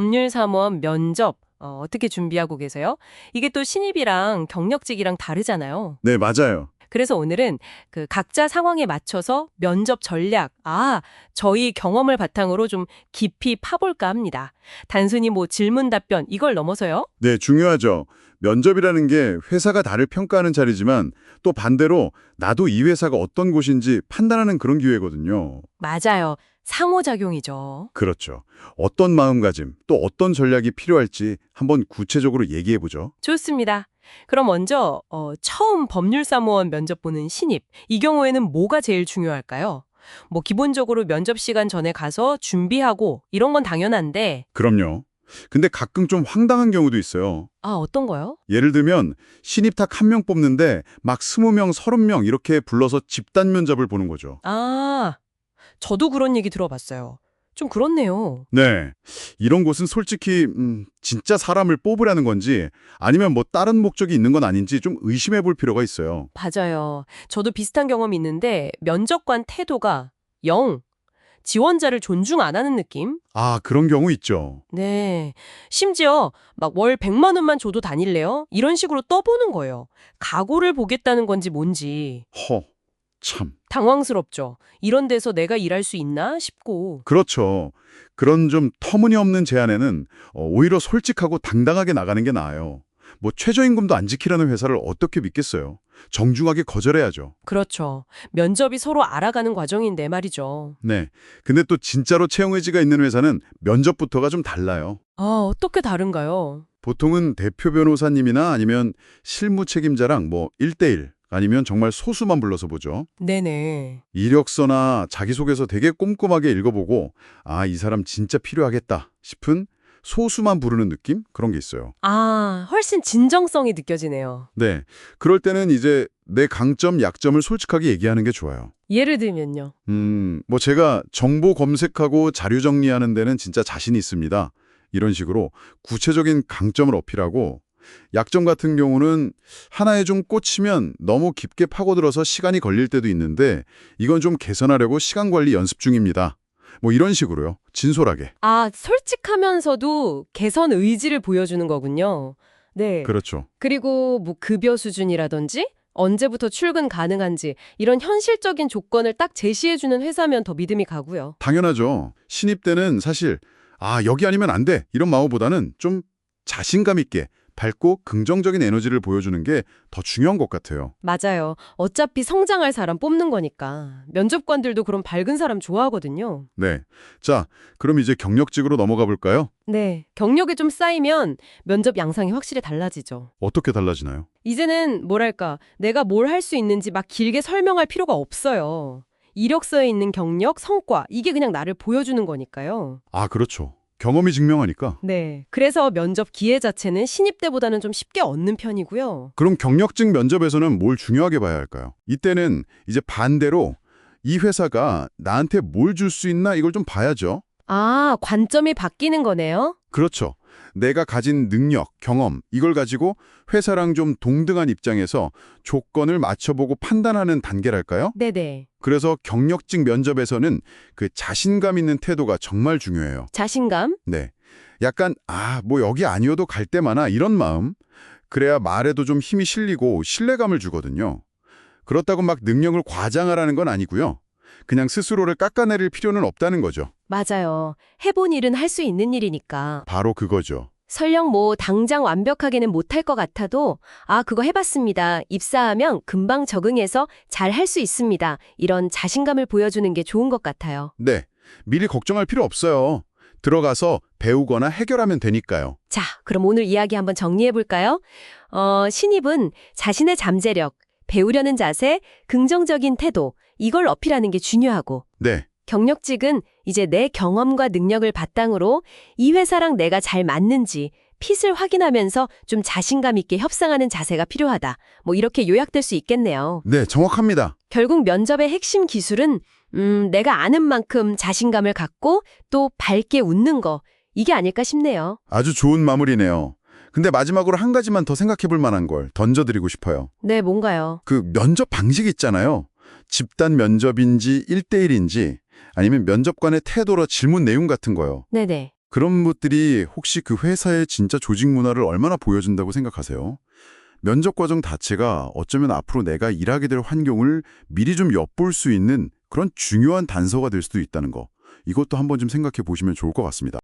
법률사무원 면접 어떻게 준비하고 계세요? 이게 또 신입이랑 경력직이랑 다르잖아요. 네, 맞아요. 그래서 오늘은 그 각자 상황에 맞춰서 면접 전략, 저희 경험을 바탕으로 좀 깊이 파볼까 합니다. 단순히 뭐 질문 답변 이걸 넘어서요? 네, 중요하죠. 면접이라는 게 회사가 나를 평가하는 자리지만 또 반대로 나도 이 회사가 어떤 곳인지 판단하는 그런 기회거든요. 맞아요. 상호작용이죠. 그렇죠. 어떤 마음가짐, 또 어떤 전략이 필요할지 한번 구체적으로 얘기해보죠. 좋습니다. 그럼 먼저 처음 법률사무원 면접 보는 신입, 이 경우에는 뭐가 제일 중요할까요? 뭐 기본적으로 면접 시간 전에 가서 준비하고 이런 건 당연한데 그럼요. 근데 가끔 좀 황당한 경우도 있어요. 어떤 거요? 예를 들면 신입 딱 한 명 뽑는데 막 20명, 30명 이렇게 불러서 집단 면접을 보는 거죠. 저도 그런 얘기 들어봤어요. 좀 그렇네요. 네. 이런 곳은 솔직히 진짜 사람을 뽑으라는 건지 아니면 뭐 다른 목적이 있는 건 아닌지 좀 의심해 볼 필요가 있어요. 맞아요. 저도 비슷한 경험이 있는데 면접관 태도가 영, 지원자를 존중 안 하는 느낌? 그런 경우 있죠. 네. 심지어 막 월 100만 원만 줘도 다닐래요? 이런 식으로 떠보는 거예요. 각오를 보겠다는 건지 뭔지. 참. 당황스럽죠. 이런 데서 내가 일할 수 있나 싶고. 그렇죠. 그런 좀 터무니없는 제안에는 오히려 솔직하고 당당하게 나가는 게 나아요. 뭐 최저임금도 안 지키라는 회사를 어떻게 믿겠어요. 정중하게 거절해야죠. 그렇죠. 면접이 서로 알아가는 과정인데 말이죠. 네. 근데 또 진짜로 채용 의지가 있는 회사는 면접부터가 좀 달라요. 어떻게 다른가요? 보통은 대표 변호사님이나 아니면 실무 책임자랑 뭐 1대1 아니면 정말 소수만 불러서 보죠. 네네. 이력서나 자기소개서 되게 꼼꼼하게 읽어보고 이 사람 진짜 필요하겠다 싶은 소수만 부르는 느낌? 그런 게 있어요. 훨씬 진정성이 느껴지네요. 네. 그럴 때는 이제 내 강점, 약점을 솔직하게 얘기하는 게 좋아요. 예를 들면요. 뭐 제가 정보 검색하고 자료 정리하는 데는 진짜 자신이 있습니다. 이런 식으로 구체적인 강점을 어필하고 약점 같은 경우는 하나에 좀 꽂히면 너무 깊게 파고들어서 시간이 걸릴 때도 있는데 이건 좀 개선하려고 시간 관리 연습 중입니다. 뭐 이런 식으로요. 진솔하게. 솔직하면서도 개선 의지를 보여주는 거군요. 네. 그렇죠. 그리고 뭐 급여 수준이라든지 언제부터 출근 가능한지 이런 현실적인 조건을 딱 제시해주는 회사면 더 믿음이 가고요. 당연하죠. 신입 때는 사실 여기 아니면 안 돼. 이런 마음보다는 좀 자신감 있게 밝고 긍정적인 에너지를 보여주는 게 더 중요한 것 같아요. 맞아요. 어차피 성장할 사람 뽑는 거니까. 면접관들도 그런 밝은 사람 좋아하거든요. 네. 자, 그럼 이제 경력직으로 넘어가 볼까요? 네. 경력이 좀 쌓이면 면접 양상이 확실히 달라지죠. 어떻게 달라지나요? 이제는 뭐랄까, 내가 뭘 할 수 있는지 막 길게 설명할 필요가 없어요. 이력서에 있는 경력, 성과, 이게 그냥 나를 보여주는 거니까요. 그렇죠. 경험이 증명하니까. 네. 그래서 면접 기회 자체는 신입 때보다는 좀 쉽게 얻는 편이고요. 그럼 경력직 면접에서는 뭘 중요하게 봐야 할까요? 이때는 이제 반대로 이 회사가 나한테 뭘 줄 수 있나 이걸 좀 봐야죠. 관점이 바뀌는 거네요? 그렇죠. 내가 가진 능력, 경험 이걸 가지고 회사랑 좀 동등한 입장에서 조건을 맞춰보고 판단하는 단계랄까요? 네네. 그래서 경력직 면접에서는 그 자신감 있는 태도가 정말 중요해요. 자신감? 네. 약간 뭐 여기 아니어도 갈 데 많아 이런 마음. 그래야 말에도 좀 힘이 실리고 신뢰감을 주거든요. 그렇다고 막 능력을 과장하라는 건 아니고요. 그냥 스스로를 깎아내릴 필요는 없다는 거죠. 맞아요. 해본 일은 할 수 있는 일이니까. 바로 그거죠. 설령 뭐 당장 완벽하게는 못할 것 같아도 그거 해봤습니다. 입사하면 금방 적응해서 잘 할 수 있습니다. 이런 자신감을 보여주는 게 좋은 것 같아요. 네. 미리 걱정할 필요 없어요. 들어가서 배우거나 해결하면 되니까요. 자, 그럼 오늘 이야기 한번 정리해볼까요? 신입은 자신의 잠재력, 배우려는 자세, 긍정적인 태도, 이걸 어필하는 게 중요하고 네. 경력직은 이제 내 경험과 능력을 바탕으로 이 회사랑 내가 잘 맞는지 핏을 확인하면서 좀 자신감 있게 협상하는 자세가 필요하다. 뭐 이렇게 요약될 수 있겠네요. 네, 정확합니다. 결국 면접의 핵심 기술은 내가 아는 만큼 자신감을 갖고 또 밝게 웃는 거. 이게 아닐까 싶네요. 아주 좋은 마무리네요. 근데 마지막으로 한 가지만 더 생각해 볼 만한 걸 던져드리고 싶어요. 네, 뭔가요? 그 면접 방식 있잖아요. 집단 면접인지 1대1인지 아니면 면접관의 태도로 질문 내용 같은 거요. 네네. 그런 것들이 혹시 그 회사의 진짜 조직 문화를 얼마나 보여준다고 생각하세요? 면접 과정 자체가 어쩌면 앞으로 내가 일하게 될 환경을 미리 좀 엿볼 수 있는 그런 중요한 단서가 될 수도 있다는 거. 이것도 한번 좀 생각해 보시면 좋을 것 같습니다.